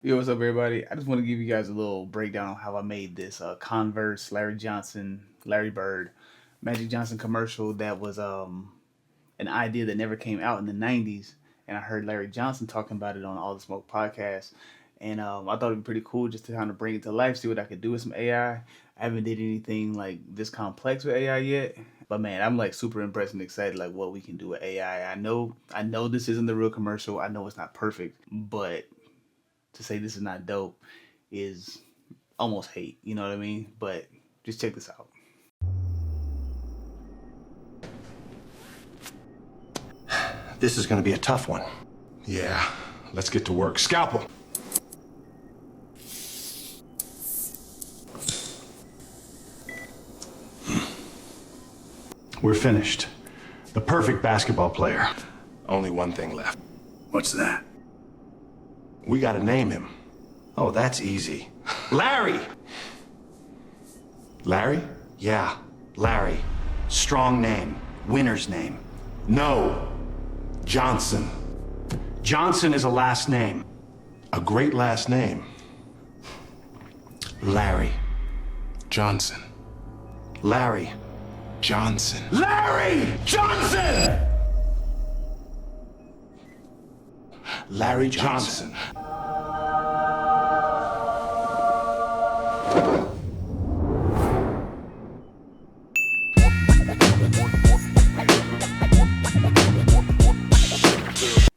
Yo, what's up, everybody? I just want to give you guys a little breakdown on how I made this Converse Larry Johnson, Larry Bird, Magic Johnson commercial that was an idea that never came out in the 90s. And I heard Larry Johnson talking about it on All the Smoke podcast. And I thought it'd be pretty cool just to kind of bring it to life, see what I could do with some AI. I haven't did anything like this complex with AI yet. But man, I'm like super impressed and excited like what we can do with AI. I know this isn't the real commercial. I know it's not perfect, but to say this is not dope is almost hate, you know what I mean? But just check this out. This is gonna be a tough one. Yeah, let's get to work. Scalpel! We're finished. The perfect basketball player. Only one thing left. What's that? We gotta name him. Oh, that's easy. Larry! Larry? Yeah, Larry. Strong name. Winner's name. No. Johnson. Johnson is a last name. A great last name. Larry. Johnson. Larry. Johnson. Larry Johnson! Larry Johnson.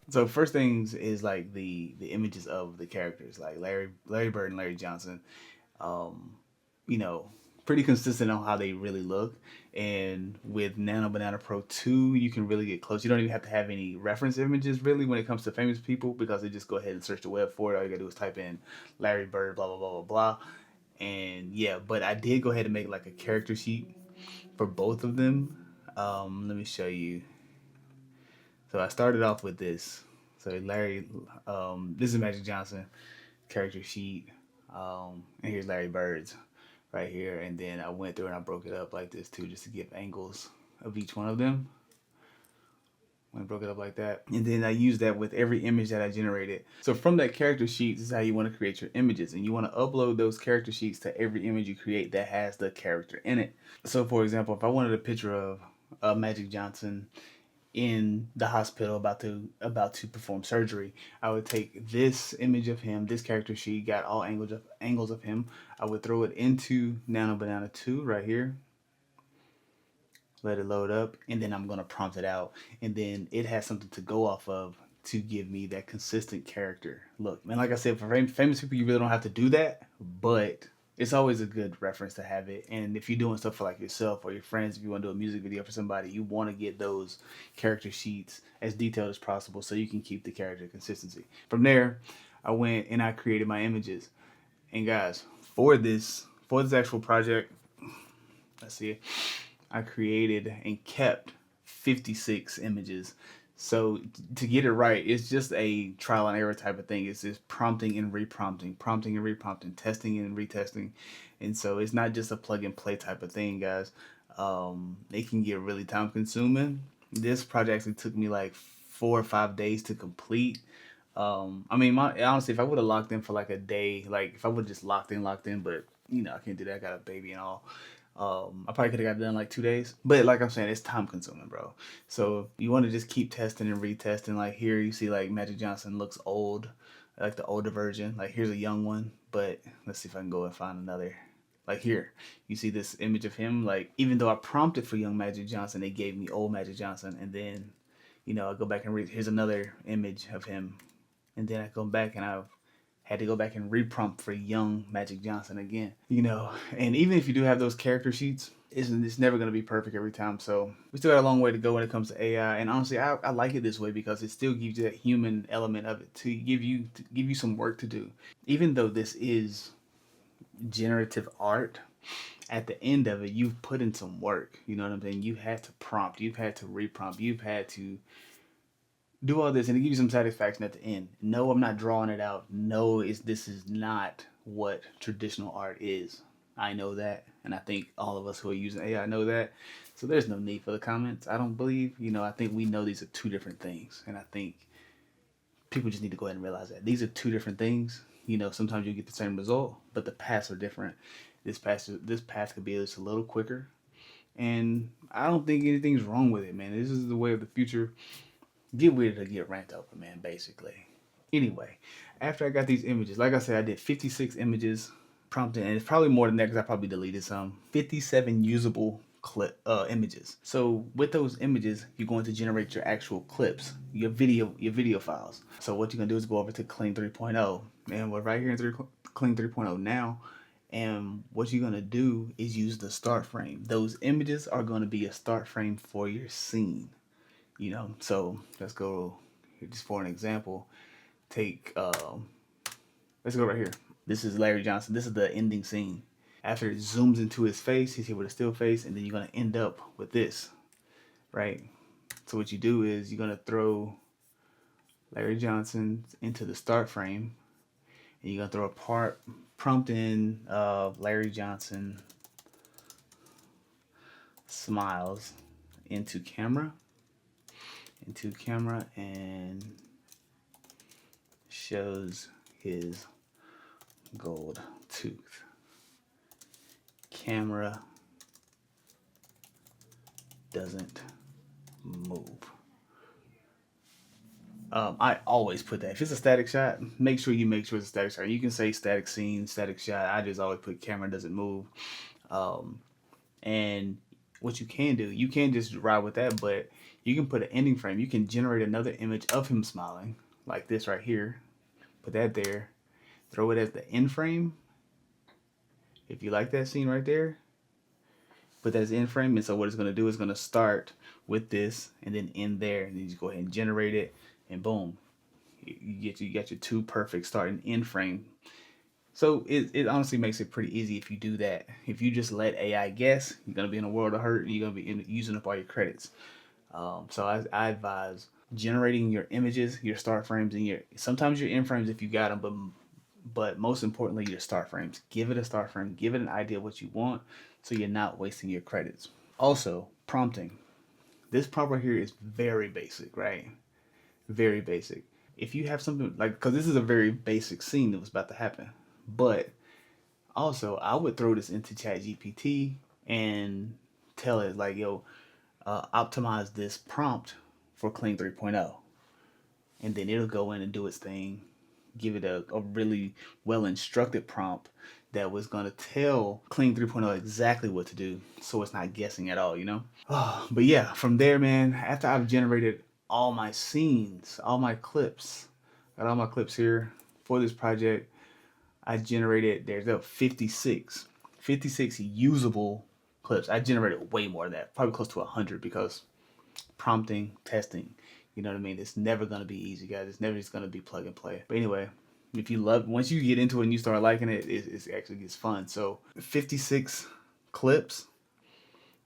So first things is like the images of the characters, like Larry Bird and Larry Johnson. Um, you know, pretty consistent on how they really look. And with Nano Banana Pro 2, you can really get close. You don't even have to have any reference images really when it comes to famous people, because they just go ahead and search the web for it. All you gotta do is type in Larry Bird, blah blah blah blah blah. And yeah, but I did go ahead and make like a character sheet for both of them. Let me show you. So I started off with this. So Larry, this is Magic Johnson character sheet, and here's Larry Bird's right here. And then I went through and I broke it up like this too, just to give angles of each one of them. When I broke it up like that, and then I used that with every image that I generated. So from that character sheet, this is how you want to create your images, and you want to upload those character sheets to every image you create that has the character in it. So for example, if I wanted a picture of Magic Johnson in the hospital about to perform surgery, I would take this image of him, this character sheet, got all angles of him. I would throw it into Nano Banana 2 right here. Let it load up, and then I'm gonna prompt it out, and then it has something to go off of to give me that consistent character look. And like I said, for famous people, you really don't have to do that, but it's always a good reference to have it. And if you're doing stuff for like yourself or your friends, if you want to do a music video for somebody, you want to get those character sheets as detailed as possible so you can keep the character consistency. From there, I went and I created my images. And guys, for this actual project, let's see, I created and kept 56 images. So to get it right, it's just a trial and error type of thing. It's just prompting and reprompting, prompting and reprompting, testing and retesting. And so it's not just a plug and play type of thing, guys. It can get really time consuming. This project actually took me like 4 or 5 days to complete. I mean, honestly, if I would have locked in for like a day, like if I would have just locked in, but you know, I can't do that. I got a baby and all. I probably could have got it done in like 2 days, but like I'm saying, it's time consuming, bro. So you want to just keep testing and retesting. Like here, you see like Magic Johnson looks old, like the older version. Like here's a young one, but let's see if I can go and find another. Like here, you see this image of him. Like even though I prompted for young Magic Johnson, they gave me old Magic Johnson, and then, you know, I go back and read. Here's another image of him, and then I go back and I've had to go back and reprompt for young Magic Johnson again, you know. And even if you do have those character sheets, it's never going to be perfect every time. So we still got a long way to go when it comes to AI. And honestly, I like it this way because it still gives you that human element of it to give you some work to do. Even though this is generative art, at the end of it, you've put in some work. You know what I'm saying? You had to prompt, you've had to reprompt, you've had to do all this, and it gives you some satisfaction at the end. No, I'm not drawing it out. No, this is not what traditional art is. I know that, and I think all of us who are using AI know that. So there's no need for the comments. I don't believe, you know, I think we know these are two different things, and I think people just need to go ahead and realize that these are two different things. You know, sometimes you get the same result, but the paths are different. This path could be just a little quicker, and I don't think anything's wrong with it, man. This is the way of the future. Get with it or get ranked up, man, basically. Anyway, after I got these images, like I said, I did 56 images prompted, and it's probably more than that because I probably deleted some. 57 usable images. So with those images, you're going to generate your actual clips, your video files. So what you're gonna do is go over to Kling 3.0, and we're right here in Kling 3.0 now. And what you're gonna do is use the start frame. Those images are gonna be a start frame for your scene. You know, so let's go just for an example. Take let's go right here. This is Larry Johnson. This is the ending scene. After it zooms into his face, he's here with a still face, and then you're gonna end up with this, right? So what you do is you're gonna throw Larry Johnson into the start frame, and you're gonna throw a prompt in of Larry Johnson smiles into camera, and shows his gold tooth. Camera doesn't move. I always put that. If it's a static shot, make sure it's a static shot. You can say static scene, static shot. I just always put camera doesn't move. And what you can do, you can just ride with that, but you can put an ending frame. You can generate another image of him smiling, like this right here. Put that there. Throw it as the end frame. If you like that scene right there, put that as end frame. And so what it's going to do is going to start with this and then end there. And then you just go ahead and generate it, and boom, you got your two perfect start and end frame. So it honestly makes it pretty easy if you do that. If you just let AI guess, you're going to be in a world of hurt, and you're going to be using up all your credits. So I advise generating your images, your start frames, and sometimes your end frames if you got them, but most importantly your start frames. Give it a start frame, give it an idea of what you want, so you're not wasting your credits. Also, prompting. This prompt right here is very basic, right? Very basic. If you have something like, because this is a very basic scene that was about to happen, but also I would throw this into ChatGPT and tell it like, yo, optimize this prompt for Kling 3.0, and then it'll go in and do its thing, give it a really well instructed prompt that was going to tell Kling 3.0 exactly what to do, so it's not guessing at all, you know. But yeah, from there, man, after I've generated all my scenes, all my clips, got all my clips here for this project, I generated, there's 56 usable clips. I generated way more than that, probably close to 100, because prompting, testing, you know what I mean? It's never going to be easy, guys. It's never just going to be plug and play. But anyway, if you love, once you get into it and you start liking it, it actually gets fun. So 56 clips,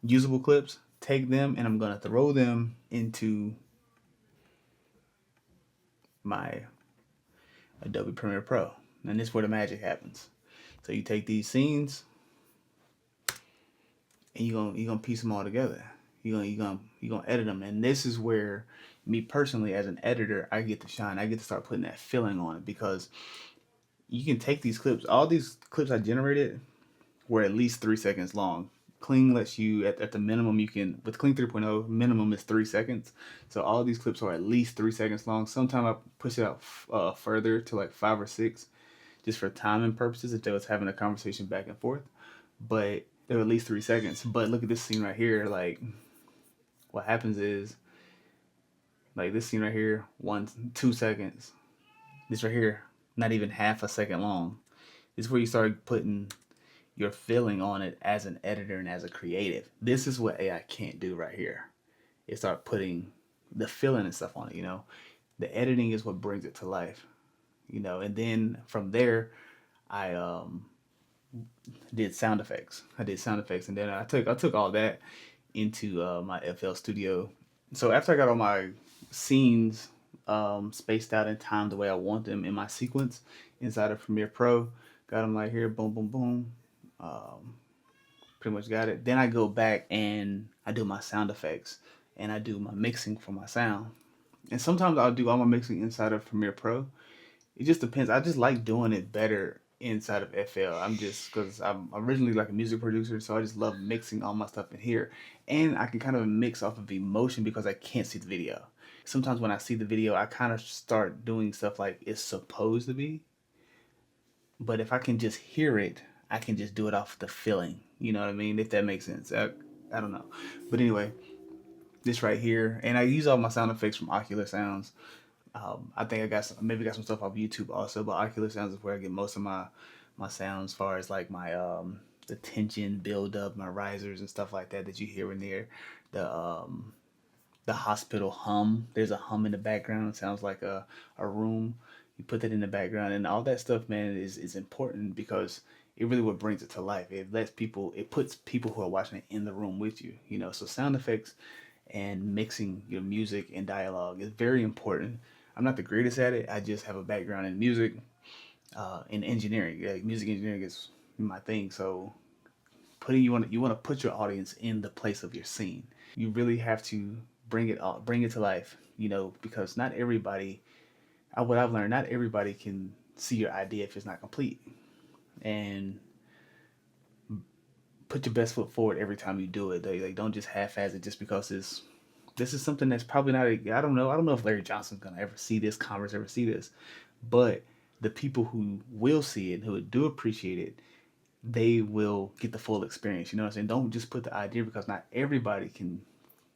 usable clips, take them, and I'm going to throw them into my Adobe Premiere Pro. And this is where the magic happens. So you take these scenes, and you're gonna piece them all together. You're gonna edit them, and this is where me personally, as an editor, I get to shine. I get to start putting that feeling on it, because you can take these clips. All these clips I generated were at least 3 seconds long. Kling lets you at the minimum you can, with Kling 3.0, minimum is 3 seconds. So all these clips are at least 3 seconds long. Sometimes I push it out further to like 5 or 6, just for timing purposes if they was having a conversation back and forth. But they're at least 3 seconds. But look at this scene right here. Like, what happens is, like this scene right here, 2 seconds. This right here, not even half a second long. This is where you start putting your feeling on it as an editor and as a creative. This is what AI can't do right here. It start putting the feeling and stuff on it, you know. The editing is what brings it to life, you know. And then from there, I did sound effects. And then I took all that into my FL Studio. So after I got all my scenes spaced out and timed the way I want them in my sequence inside of Premiere Pro, got them right here, boom, boom, boom. Pretty much got it. Then I go back and I do my sound effects, and I do my mixing for my sound. And sometimes I'll do all my mixing inside of Premiere Pro, it just depends. I just like doing it better inside of FL. I'm just because I'm originally like a music producer, so I just love mixing all my stuff in here, and I can kind of mix off of emotion because I can't see the video. Sometimes when I see the video, I kind of start doing stuff like it's supposed to be, but if I can just hear it, I can just do it off the feeling. You know what I mean? If that makes sense. I don't know, but anyway, this right here, and I use all my sound effects from Ocular Sounds. I think I got maybe got some stuff off YouTube also, but Ocular Sounds is where I get most of my sounds, as far as like my the tension build up, my risers and stuff like that that you hear in there. The the hospital hum. There's a hum in the background. It sounds like a room. You put that in the background, and all that stuff, man, is important because it really what brings it to life. It lets people, it puts people who are watching it in the room with you. You know, so sound effects and mixing your music and dialogue is very important. I'm not the greatest at it. I just have a background in music, in engineering. Like, music engineering is my thing. So putting you want to put your audience in the place of your scene. You really have to bring it to life. You know, because not everybody. What I've learned, not everybody can see your idea if it's not complete. And put your best foot forward every time you do it. Like don't just half-ass it just because this is something that's probably not. I don't know. I don't know if Larry Johnson's gonna ever see this, Converse ever see this, but the people who will see it, who do appreciate it, they will get the full experience. You know what I'm saying? Don't just put the idea because not everybody can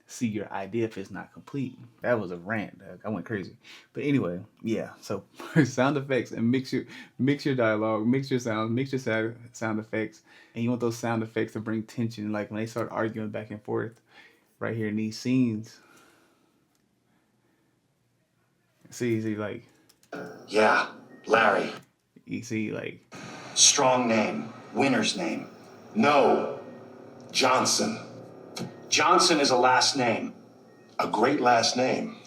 see your idea if it's not complete. That was a rant. I went crazy. But anyway, yeah. So sound effects and mix your dialogue, mix your sound, mix your sound effects, and you want those sound effects to bring tension. Like when they start arguing back and forth, right here in these scenes. See, like Yeah, Larry. you see, like Strong name. Winner's name. No. Johnson. Johnson is a last name. A great last name.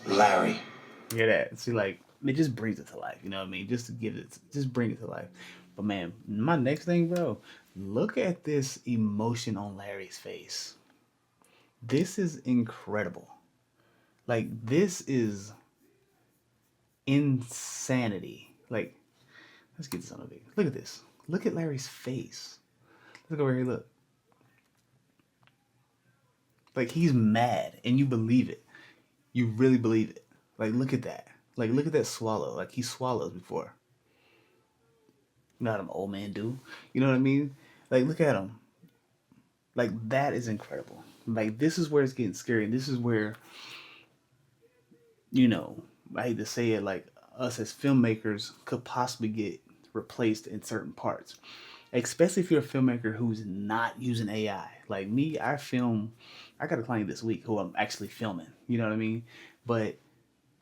Larry. hear that. See, like it just brings it to life. You know what I mean? Just to give it, just bring it to life. But man, my next thing, bro, look at this emotion on Larry's face. This is incredible. Like this is insanity. Like, let's get this on the video. Look at this. Look at Larry's face. Look over here. Look. Like he's mad, and you believe it. You really believe it. Like look at that. Like look at that swallow. Like he swallows before. You know how them old man do. You know what I mean? Like look at him. Like that is incredible. Like this is where it's getting scary. And this is where, you know, I hate to say it, like us as filmmakers could possibly get replaced in certain parts. Especially if you're a filmmaker who's not using AI. Like me, I got a client this week who I'm actually filming. You know what I mean? But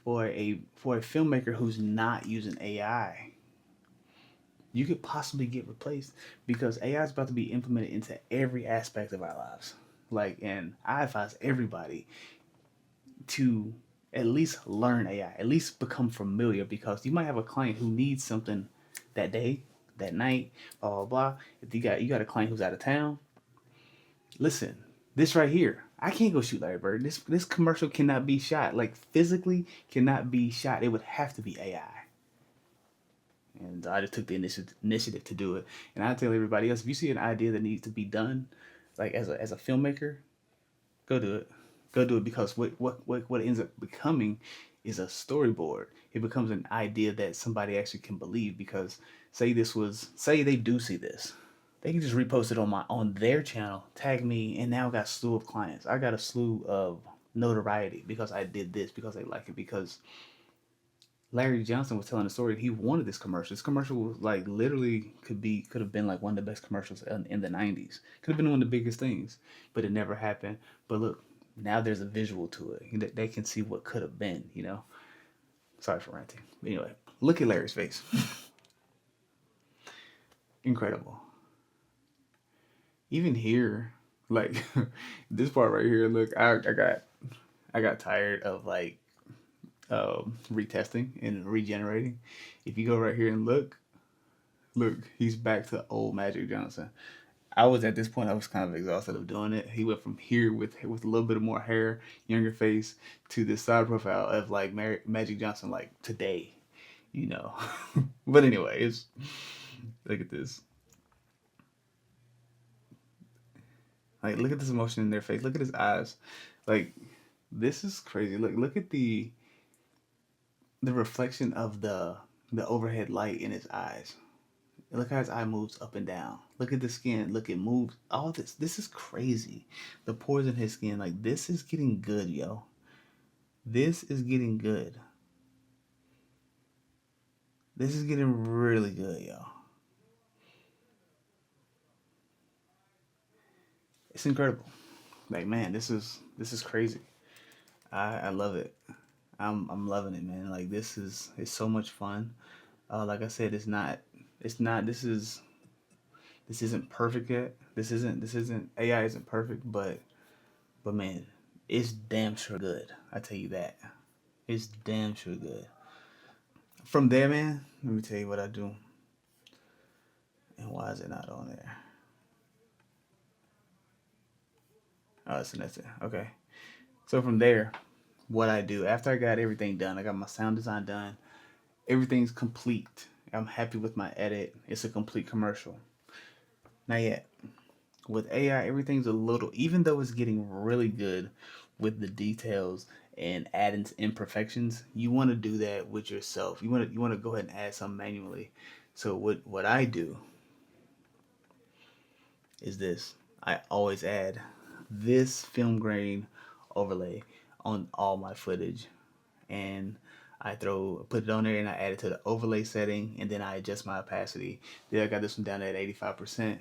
for a filmmaker who's not using AI, you could possibly get replaced because AI is about to be implemented into every aspect of our lives. Like, and I advise everybody to at least learn AI, at least become familiar because you might have a client who needs something that day, that night, blah blah blah. If you got a client who's out of town, listen, this right here, I can't go shoot Larry Bird. This commercial cannot be shot. Like physically cannot be shot. It would have to be AI. And I just took the initiative to do it. And I tell everybody else, if you see an idea that needs to be done, like as a filmmaker, go do it. Go do it because what ends up becoming is a storyboard. It becomes an idea that somebody actually can believe because say they do see this. They can just repost it on their channel, tag me, and now I got a slew of clients. I got a slew of notoriety because I did this, because they like it, because Larry Johnson was telling a story. He wanted this commercial. This commercial was like literally could have been like one of the best commercials in the 90s. Could have been one of the biggest things, but it never happened. But look, now there's a visual to it. They can see what could have been, you know? Sorry for ranting. But anyway, look at Larry's face. Incredible. Even here, like this part right here, look, I got tired of like retesting and regenerating. If you go right here and look, he's back to old Magic Johnson. I was at this point, I was kind of exhausted of doing it. He went from here with a little bit of more hair, younger face, to this side profile of like Magic Johnson, like today, you know. But anyways, look at this. Like, look at this emotion in their face. Look at his eyes. Like, this is crazy. Look at the reflection of the overhead light in his eyes. Look how his eye moves up and down. Look at the skin. Look, it moves. All this. This is crazy. The pores in his skin. Like, this is getting good, yo. This is getting good. This is getting really good, yo. It's incredible. Like, man, this is crazy. I love it. I'm loving it, man. Like, it's so much fun. Like I said, it's not this isn't perfect yet. This isn't AI isn't perfect, but man, it's damn sure good. I tell you that. It's damn sure good. From there, man, let me tell you what I do and why is it not on there. Oh, so that's it. Okay. So from there, what I do after I got everything done, I got my sound design done. Everything's complete. I'm happy with my edit. It's a complete commercial. Not yet. With AI, everything's a little, even though it's getting really good with the details and adding imperfections, you want to do that with yourself. You want to go ahead and add some manually. So what I do is this. I always add this film grain overlay on all my footage, and I put it on there and I add it to the overlay setting, and then I adjust my opacity. Then I got this one down at 85%.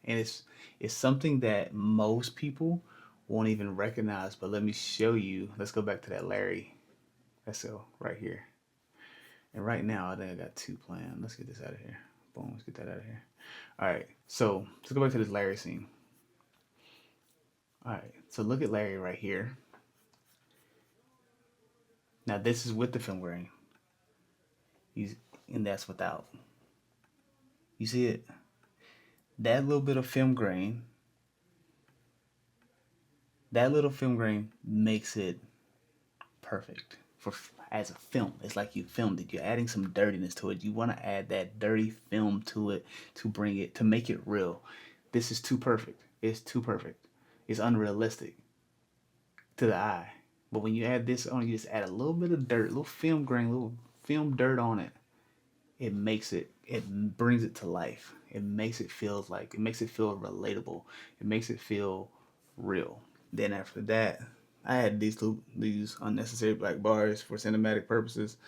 And it's something that most people won't even recognize. But let me show you. Let's go back to that Larry. Let's go right here. And right now, I think I got two planned. Let's get this out of here. Boom. Let's get that out of here. All right. So let's go back to this Larry scene. All right. So look at Larry right here. Now this is with the film grain. And that's without. You see it? That little bit of film grain. That little film grain makes it perfect for as a film. It's like you filmed it. You're adding some dirtiness to it. You want to add that dirty film to it to bring it to make it real. This is too perfect. It's too perfect. It's unrealistic to the eye. But when you add this on, you just add a little bit of dirt, little film grain, little film dirt on it. It brings it to life. It makes it feel relatable. It makes it feel real. Then after that, I had these unnecessary black bars for cinematic purposes,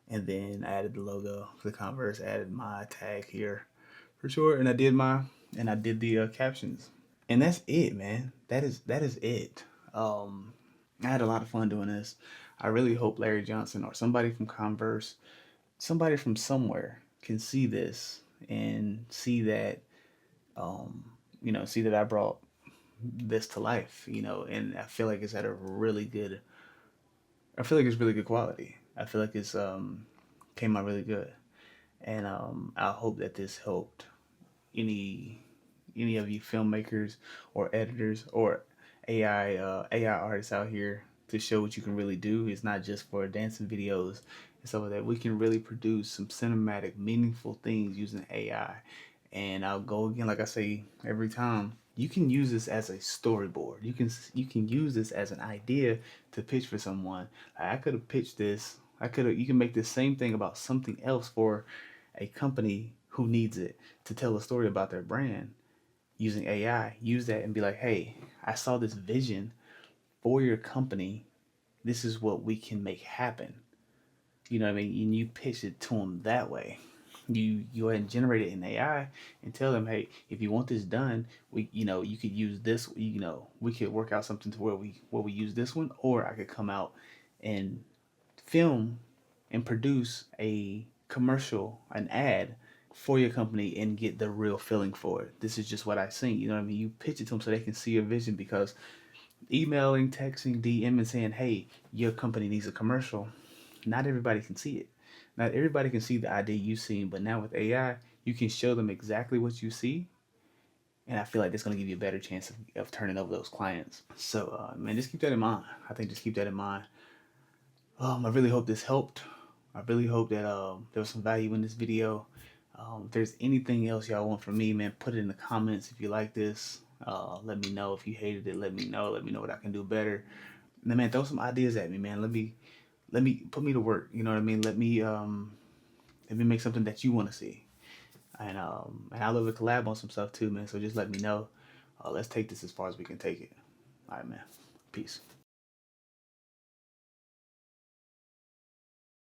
and then I added the logo for the Converse. Added my tag here for sure, and I did the captions, and that's it, man. That is it. I had a lot of fun doing this. I really hope Larry Johnson or somebody from Converse, somebody from somewhere can see this and see that, um, see that I brought this to life, and I feel like it's at a really good. I feel like it's really good quality. I feel like it's came out really good, and I hope that this helped any any of you filmmakers or editors or AI artists out here to show what you can really do. It's not just for dancing videos and stuff like that. We can really produce some cinematic, meaningful things using AI. And I'll go again, like I say every time. You can use this as a storyboard. You can use this as an idea to pitch for someone. I could have pitched this. You can make the same thing about something else for a company who needs it to tell a story about their brand using AI. Use that and be like, hey, I saw this vision for your company. This is what we can make happen. You know what I mean? And you pitch it to them that way. You go ahead and generate it in AI and tell them, hey, if you want this done, you could use this. We could work out something to where we use this one, or I could come out and film and produce a commercial, an ad for your company and get the real feeling for it. This is just what I seen. You know what I mean? You pitch it to them so they can see your vision, because emailing, texting, DM, and saying, hey, your company needs a commercial, not everybody can see it. Not everybody can see the idea you've seen, but now with AI, you can show them exactly what you see, and I feel like that's gonna give you a better chance of turning over those clients. So, man, just keep that in mind. I think just keep that in mind. I really hope this helped. I really hope that there was some value in this video. If there's anything else y'all want from me, man, put it in the comments. If you like this, let me know. If you hated it, let me know. Let me know what I can do better. And then, man, throw some ideas at me, man. Let me put me to work. You know what I mean? Let me make something that you want to see. And I love to collab on some stuff too, man. So just let me know. Let's take this as far as we can take it. All right, man. Peace.